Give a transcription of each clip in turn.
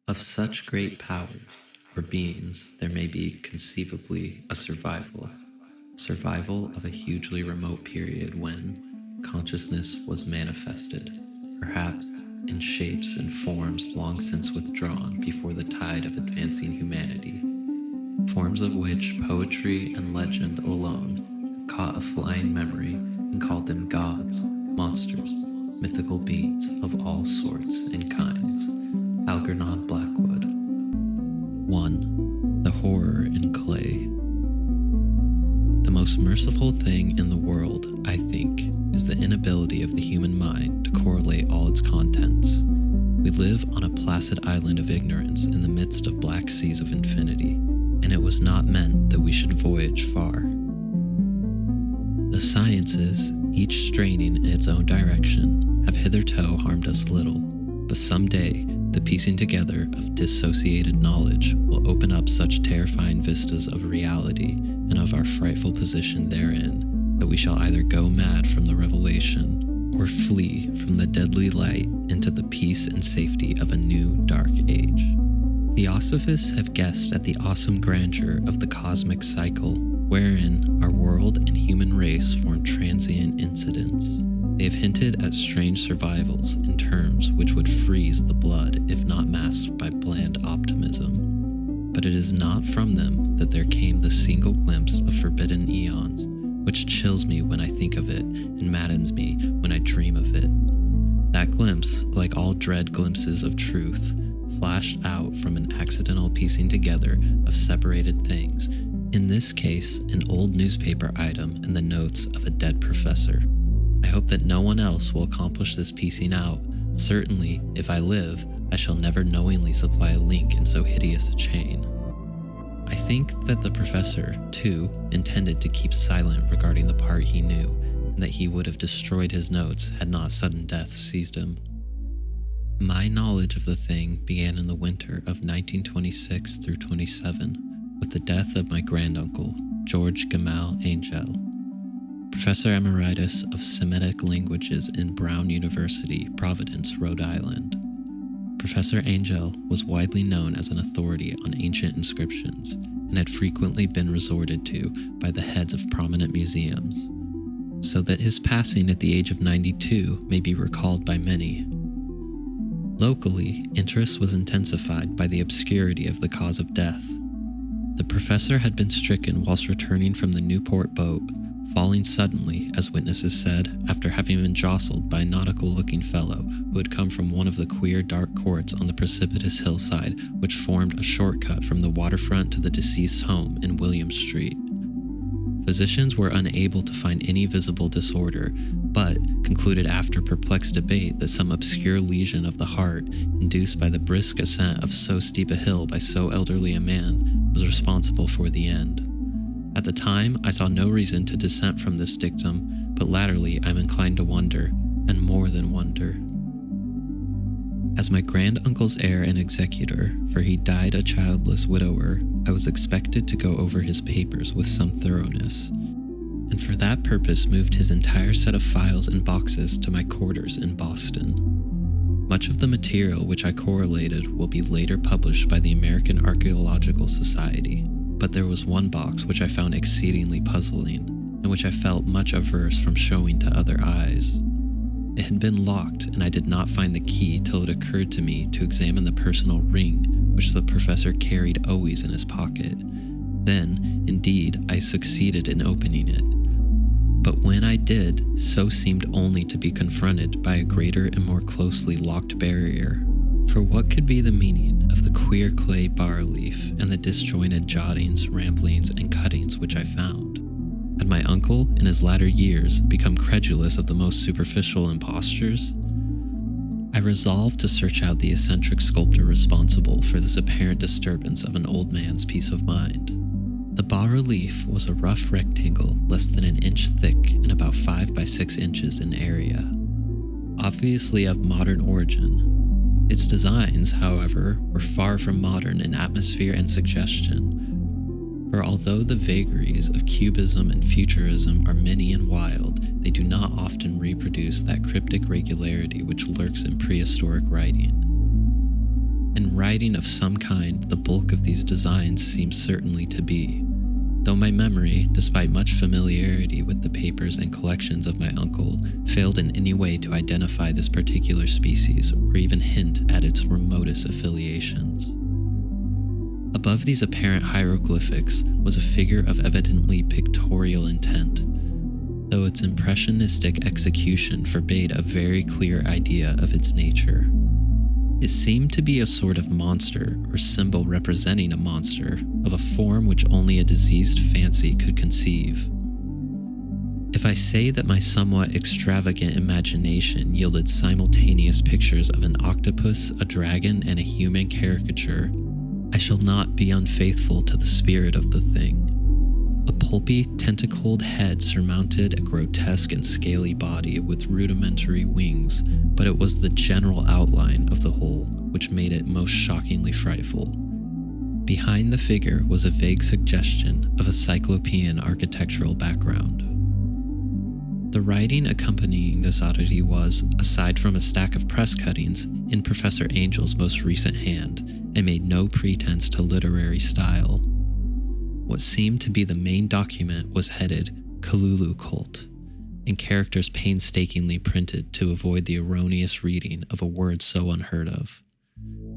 Of such great powers or beings, there may be conceivably a survival of a hugely remote period when consciousness was manifested, perhaps in shapes and forms long since withdrawn before the tide of advancing humanity, forms of which poetry and legend alone have caught a flying memory and called them gods, monsters, mythical beings of all sorts and kinds. Algernon Blackwood. 1. The horror in clay. The most merciful thing in the world, I think, is the inability of the human mind to correlate all its contents. We live on a placid island of ignorance in the midst of black seas of infinity, and it was not meant that we should voyage far. The sciences, each straining in its own direction, have hitherto harmed us little, but someday the piecing together of dissociated knowledge will open up such terrifying vistas of reality and of our frightful position therein that we shall either go mad from the revelation or flee from the deadly light into the peace and safety of a new dark age. Theosophists have guessed at the awesome grandeur of the cosmic cycle, wherein our world and human race form transient incidents. They have hinted at strange survivals in terms which would freeze the blood if not masked by bland optimism. But it is not from them that there came the single glimpse of forbidden eons, which chills me when I think of it and maddens me when I dream of it. That glimpse, like all dread glimpses of truth, flashed out from an accidental piecing together of separated things, in this case an old newspaper item and the notes of a dead professor. I hope that no one else will accomplish this piecing out. Certainly, if I live, I shall never knowingly supply a link in so hideous a chain. I think that the professor, too, intended to keep silent regarding the part he knew, and that he would have destroyed his notes had not sudden death seized him. My knowledge of the thing began in the winter of 1926 through 27, with the death of my granduncle, George Gamal Angel, Professor Emeritus of Semitic Languages in Brown University, Providence, Rhode Island. Professor Angel was widely known as an authority on ancient inscriptions and had frequently been resorted to by the heads of prominent museums, so that his passing at the age of 92 may be recalled by many. Locally, interest was intensified by the obscurity of the cause of death. The professor had been stricken whilst returning from the Newport boat, falling suddenly, as witnesses said, after having been jostled by a nautical-looking fellow who had come from one of the queer dark courts on the precipitous hillside which formed a shortcut from the waterfront to the deceased's home in William Street. Physicians were unable to find any visible disorder, but concluded after perplexed debate that some obscure lesion of the heart, induced by the brisk ascent of so steep a hill by so elderly a man, was responsible for the end. At the time, I saw no reason to dissent from this dictum, but latterly I am inclined to wonder, and more than wonder. As my granduncle's heir and executor, for he died a childless widower, I was expected to go over his papers with some thoroughness, and for that purpose moved his entire set of files and boxes to my quarters in Boston. Much of the material which I correlated will be later published by the American Archaeological Society. But there was one box which I found exceedingly puzzling, and which I felt much averse from showing to other eyes. It had been locked, and I did not find the key till it occurred to me to examine the personal ring which the professor carried always in his pocket. Then, indeed, I succeeded in opening it. But when I did, so seemed only to be confronted by a greater and more closely locked barrier. For what could be the meaning of the queer clay bas-relief and the disjointed jottings, ramblings, and cuttings which I found? Had my uncle, in his latter years, become credulous of the most superficial impostures? I resolved to search out the eccentric sculptor responsible for this apparent disturbance of an old man's peace of mind. The bas-relief was a rough rectangle less than an inch thick and about 5 by 6 inches in area, obviously of modern origin. Its designs, however, were far from modern in atmosphere and suggestion, for although the vagaries of cubism and futurism are many and wild, they do not often reproduce that cryptic regularity which lurks in prehistoric writing. and writing of some kind the bulk of these designs seems certainly to be, though my memory, despite much familiarity with the papers and collections of my uncle, failed in any way to identify this particular species or even hint at its remotest affiliations. Above these apparent hieroglyphics was a figure of evidently pictorial intent, though its impressionistic execution forbade a very clear idea of its nature. It seemed to be a sort of monster or symbol representing a monster of a form which only a diseased fancy could conceive. If I say that my somewhat extravagant imagination yielded simultaneous pictures of an octopus, a dragon, and a human caricature, I shall not be unfaithful to the spirit of the thing. A pulpy, tentacled head surmounted a grotesque and scaly body with rudimentary wings, but it was the general outline of the whole which made it most shockingly frightful. Behind the figure was a vague suggestion of a cyclopean architectural background. The writing accompanying this oddity was, aside from a stack of press cuttings, in Professor Angel's most recent hand, and made no pretense to literary style. What seemed to be the main document was headed Cthulhu Cult, in characters painstakingly printed to avoid the erroneous reading of a word so unheard of.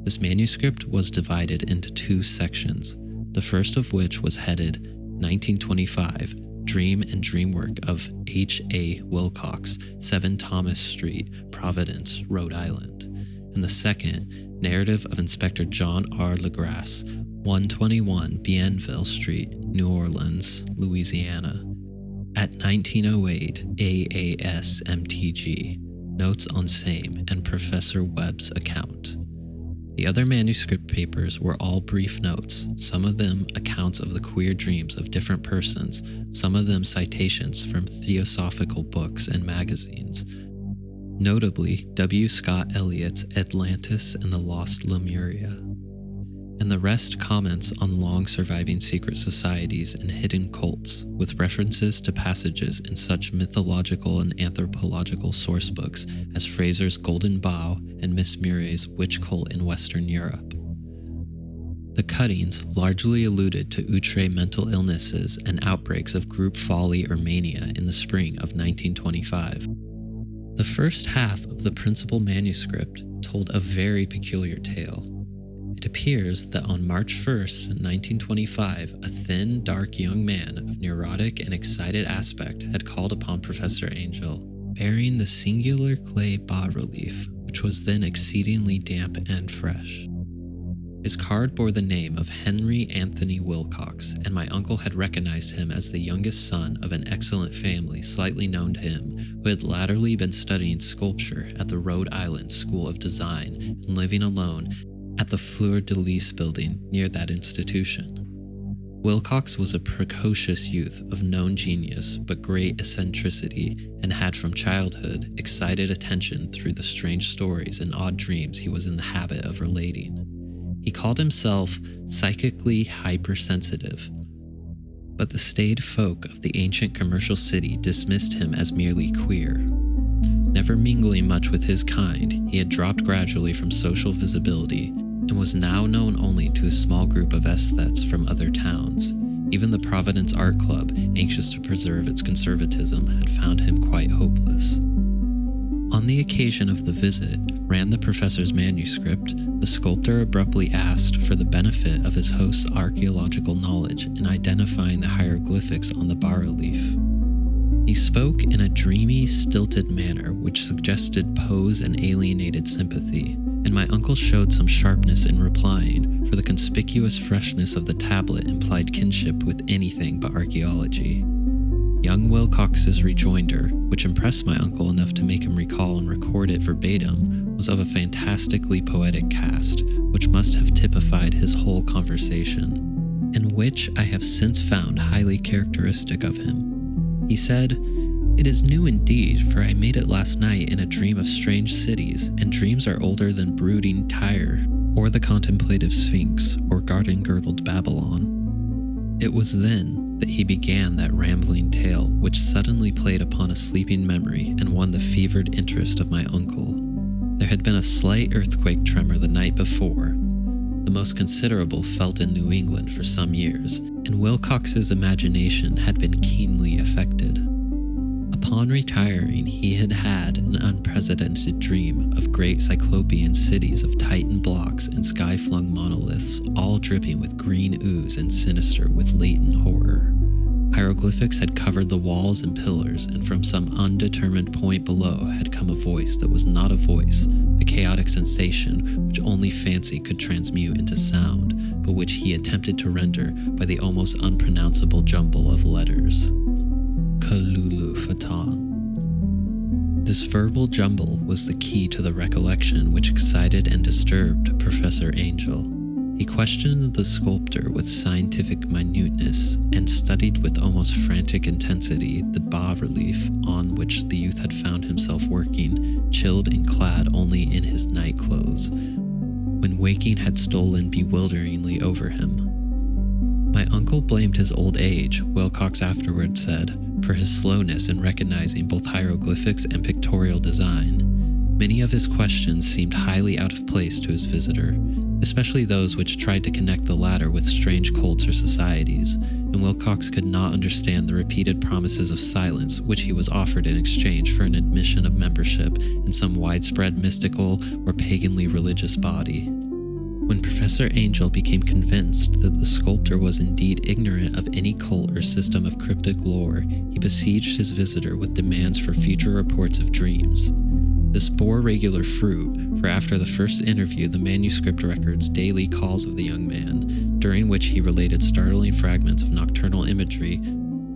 This manuscript was divided into two sections, the first of which was headed 1925, Dream and Dreamwork of H.A. Wilcox, 7 Thomas Street, Providence, Rhode Island, and the second, Narrative of Inspector John R. LeGrasse, 121 Bienville Street, New Orleans, Louisiana, at 1908 AASMTG, Notes on Same, and Professor Webb's account. The other manuscript papers were all brief notes, some of them accounts of the queer dreams of different persons, some of them citations from theosophical books and magazines, notably W. Scott Eliot's Atlantis and the Lost Lemuria, and the rest comments on long-surviving secret societies and hidden cults, with references to passages in such mythological and anthropological sourcebooks as Fraser's Golden Bough and Miss Murray's Witch Cult in Western Europe. The cuttings largely alluded to outre mental illnesses and outbreaks of group folly or mania in the spring of 1925. The first half of the principal manuscript told a very peculiar tale. It appears that on March 1st, 1925, a thin, dark young man of neurotic and excited aspect had called upon Professor Angel, bearing the singular clay bas-relief, which was then exceedingly damp and fresh. His card bore the name of Henry Anthony Wilcox, and my uncle had recognized him as the youngest son of an excellent family slightly known to him, who had latterly been studying sculpture at the Rhode Island School of Design and living alone at the Fleur de Lis building near that institution. Wilcox was a precocious youth of known genius but great eccentricity, and had from childhood excited attention through the strange stories and odd dreams he was in the habit of relating. He called himself psychically hypersensitive, but the staid folk of the ancient commercial city dismissed him as merely queer. Never mingling much with his kind, he had dropped gradually from social visibility and was now known only to a small group of aesthetes from other towns. Even the Providence Art Club, anxious to preserve its conservatism, had found him quite hopeless. On the occasion of the visit, ran the professor's manuscript, the sculptor abruptly asked for the benefit of his host's archaeological knowledge in identifying the hieroglyphics on the bas-relief. He spoke in a dreamy, stilted manner which suggested pose and alienated sympathy, and my uncle showed some sharpness in replying, for the conspicuous freshness of the tablet implied kinship with anything but archaeology. Young Wilcox's rejoinder, which impressed my uncle enough to make him recall and record it verbatim, was of a fantastically poetic cast, which must have typified his whole conversation, and which I have since found highly characteristic of him. He said, "It is new indeed, for I made it last night in a dream of strange cities, and dreams are older than brooding Tyre, or the contemplative Sphinx, or garden-girdled Babylon." It was then that he began that rambling tale which suddenly played upon a sleeping memory and won the fevered interest of my uncle. There had been a slight earthquake tremor the night before, the most considerable felt in New England for some years, and Wilcox's imagination had been keenly affected. Upon retiring, he had had an unprecedented dream of great cyclopean cities of Titan blocks and sky-flung monoliths, all dripping with green ooze and sinister with latent horror. Hieroglyphics had covered the walls and pillars, and from some undetermined point below had come a voice that was not a voice, a chaotic sensation which only fancy could transmute into sound, but which he attempted to render by the almost unpronounceable jumble of letters. Cthulhu Fatan. This verbal jumble was the key to the recollection which excited and disturbed Professor Angel. He questioned the sculptor with scientific minuteness and studied with almost frantic intensity the bas-relief on which the youth had found himself working, chilled and clad only in his night clothes, when waking had stolen bewilderingly over him. My uncle blamed his old age, Wilcox afterward said, for his slowness in recognizing both hieroglyphics and pictorial design. Many of his questions seemed highly out of place to his visitor, especially those which tried to connect the latter with strange cults or societies, and Wilcox could not understand the repeated promises of silence which he was offered in exchange for an admission of membership in some widespread mystical or paganly religious body. When Professor Angel became convinced that the sculptor was indeed ignorant of any cult or system of cryptic lore, he besieged his visitor with demands for future reports of dreams. This bore regular fruit, for after the first interview the manuscript records daily calls of the young man, during which he related startling fragments of nocturnal imagery,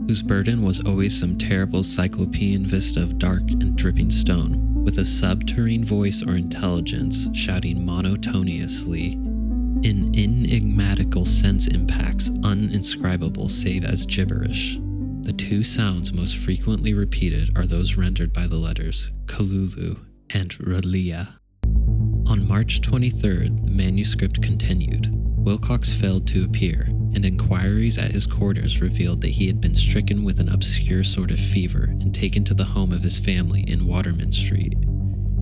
whose burden was always some terrible cyclopean vista of dark and dripping stone, with a subterranean voice or intelligence shouting monotonously in enigmatical sense impacts uninscribable save as gibberish. The two sounds most frequently repeated are those rendered by the letters Cthulhu and Relia. On March 23rd, the manuscript continued. Wilcox failed to appear, and inquiries at his quarters revealed that he had been stricken with an obscure sort of fever and taken to the home of his family in Waterman Street.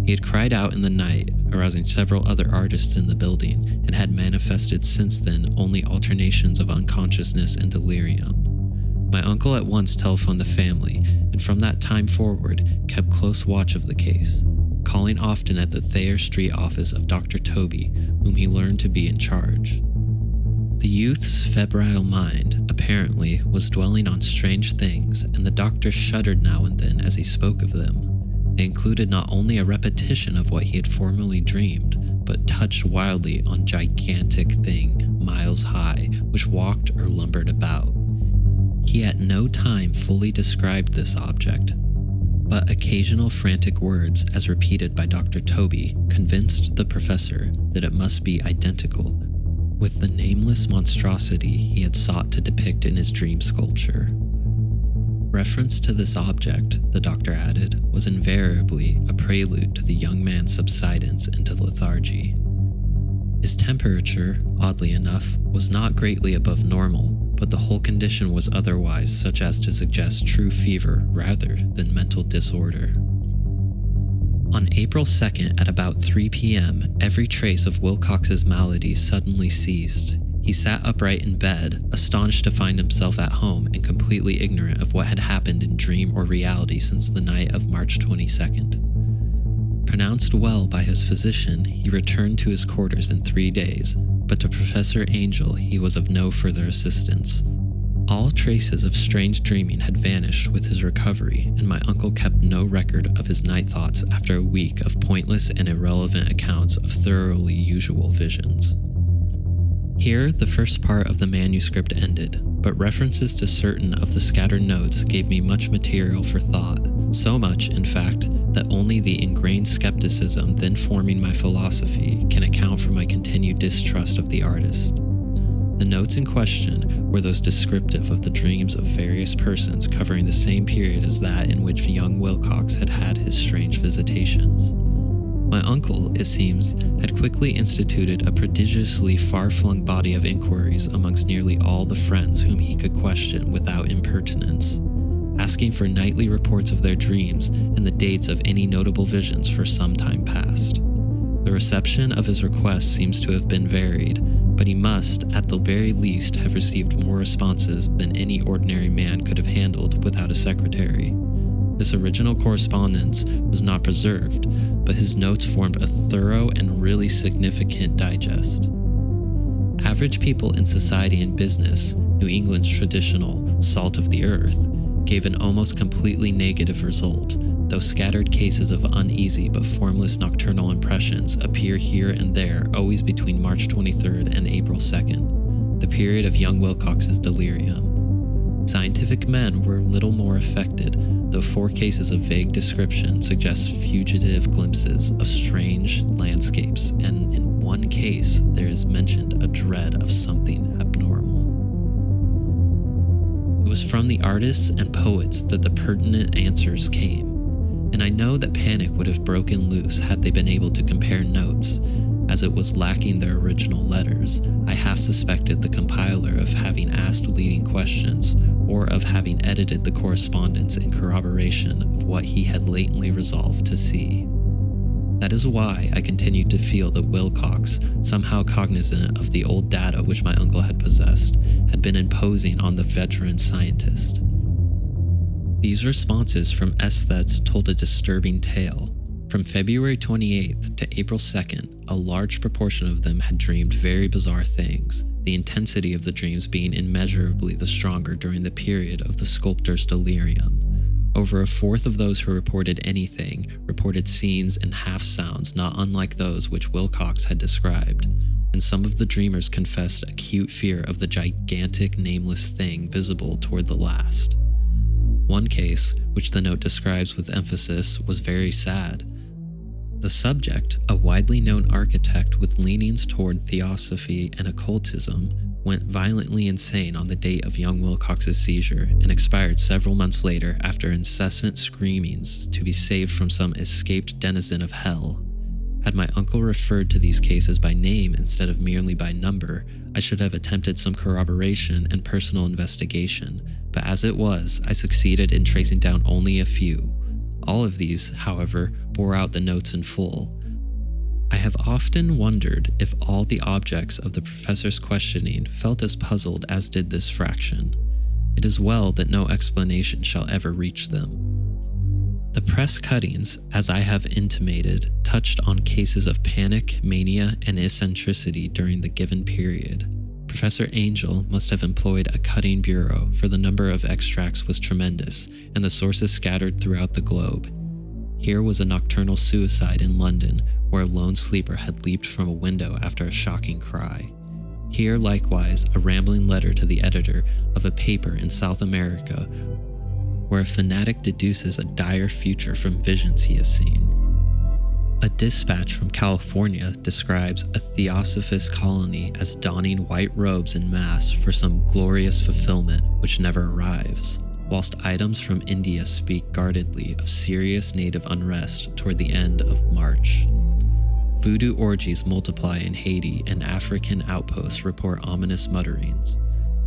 He had cried out in the night, arousing several other artists in the building, and had manifested since then only alternations of unconsciousness and delirium. My uncle at once telephoned the family, and from that time forward kept close watch of the case, calling often at the Thayer Street office of Dr. Toby, whom he learned to be in charge. The youth's febrile mind, apparently, was dwelling on strange things, and the doctor shuddered now and then as he spoke of them. They included not only a repetition of what he had formerly dreamed, but touched wildly on gigantic thing, miles high, which walked or lumbered about. He at no time fully described this object, but occasional frantic words, as repeated by Dr. Toby, convinced the professor that it must be identical with the nameless monstrosity he had sought to depict in his dream sculpture. Reference to this object, the doctor added, was invariably a prelude to the young man's subsidence into lethargy. His temperature, oddly enough, was not greatly above normal, but the whole condition was otherwise such as to suggest true fever rather than mental disorder. On April 2nd at about 3 p.m., every trace of Wilcox's malady suddenly ceased. He sat upright in bed, astonished to find himself at home and completely ignorant of what had happened in dream or reality since the night of March 22nd. Pronounced well by his physician, he returned to his quarters in 3 days, but to Professor Angel he was of no further assistance. All traces of strange dreaming had vanished with his recovery, and my uncle kept no record of his night thoughts after a week of pointless and irrelevant accounts of thoroughly usual visions. Here, the first part of the manuscript ended, but references to certain of the scattered notes gave me much material for thought, so much, in fact, that only the ingrained skepticism then forming my philosophy can account for my continued distrust of the artist. The notes in question were those descriptive of the dreams of various persons covering the same period as that in which young Wilcox had had his strange visitations. My uncle, it seems, had quickly instituted a prodigiously far-flung body of inquiries amongst nearly all the friends whom he could question without impertinence, asking for nightly reports of their dreams and the dates of any notable visions for some time past. The reception of his request seems to have been varied, but he must, at the very least, have received more responses than any ordinary man could have handled without a secretary. This original correspondence was not preserved, but his notes formed a thorough and really significant digest. Average people in society and business, New England's traditional salt of the earth, gave an almost completely negative result, though scattered cases of uneasy but formless nocturnal impressions appear here and there always between March 23rd and April 2nd, the period of young Wilcox's delirium. Scientific men were little more affected, though 4 cases of vague description suggest fugitive glimpses of strange landscapes, and in 1 case there is mentioned a dread of something abnormal. It was from the artists and poets that the pertinent answers came, and I know that panic would have broken loose had they been able to compare notes. As it was lacking their original letters, I half suspected the compiler of having asked leading questions or of having edited the correspondence in corroboration of what he had latently resolved to see. That is why I continued to feel that Wilcox, somehow cognizant of the old data which my uncle had possessed, had been imposing on the veteran scientist. These responses from aesthetes told a disturbing tale. From February 28th to April 2nd, a large proportion of them had dreamed very bizarre things, the intensity of the dreams being immeasurably the stronger during the period of the sculptor's delirium. Over 1/4 of those who reported anything reported scenes and half-sounds not unlike those which Wilcox had described, and some of the dreamers confessed acute fear of the gigantic nameless thing visible toward the last. One case, which the note describes with emphasis, was very sad. The subject, a widely known architect with leanings toward theosophy and occultism, went violently insane on the date of young Wilcox's seizure and expired several months later after incessant screamings to be saved from some escaped denizen of hell. Had my uncle referred to these cases by name instead of merely by number, I should have attempted some corroboration and personal investigation, but as it was, I succeeded in tracing down only a few. All of these, however, bore out the notes in full. I have often wondered if all the objects of the professor's questioning felt as puzzled as did this fraction. It is well that no explanation shall ever reach them. The press cuttings, as I have intimated, touched on cases of panic, mania, and eccentricity during the given period. Professor Angel must have employed a cutting bureau, for the number of extracts was tremendous, and the sources scattered throughout the globe. Here was a nocturnal suicide in London, where a lone sleeper had leaped from a window after a shocking cry. Here, likewise, a rambling letter to the editor of a paper in South America, where a fanatic deduces a dire future from visions he has seen. A dispatch from California describes a theosophist colony as donning white robes en masse for some glorious fulfillment which never arrives, whilst items from India speak guardedly of serious native unrest toward the end of March. Voodoo orgies multiply in Haiti, and African outposts report ominous mutterings.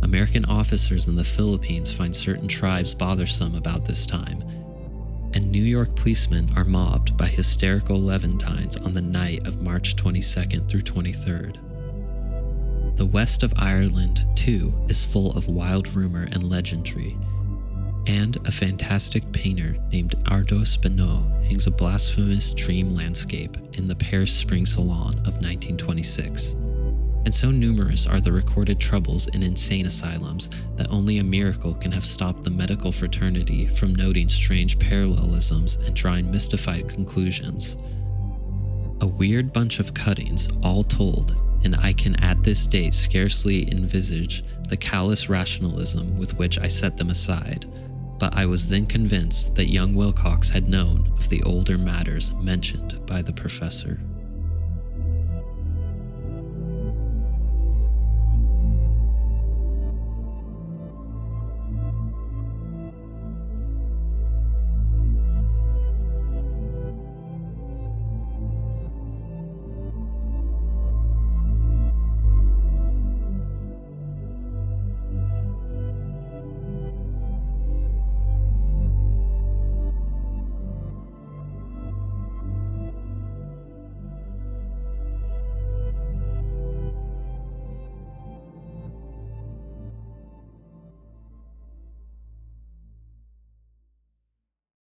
American officers in the Philippines find certain tribes bothersome about this time, and New York policemen are mobbed by hysterical Levantines on the night of March 22nd through 23rd. The west of Ireland, too, is full of wild rumor and legendry, and a fantastic painter named Ardos Benoit hangs a blasphemous dream landscape in the Paris Spring Salon of 1926. And so numerous are the recorded troubles in insane asylums that only a miracle can have stopped the medical fraternity from noting strange parallelisms and drawing mystified conclusions. A weird bunch of cuttings, all told, and I can at this date scarcely envisage the callous rationalism with which I set them aside, but I was then convinced that young Wilcox had known of the older matters mentioned by the professor.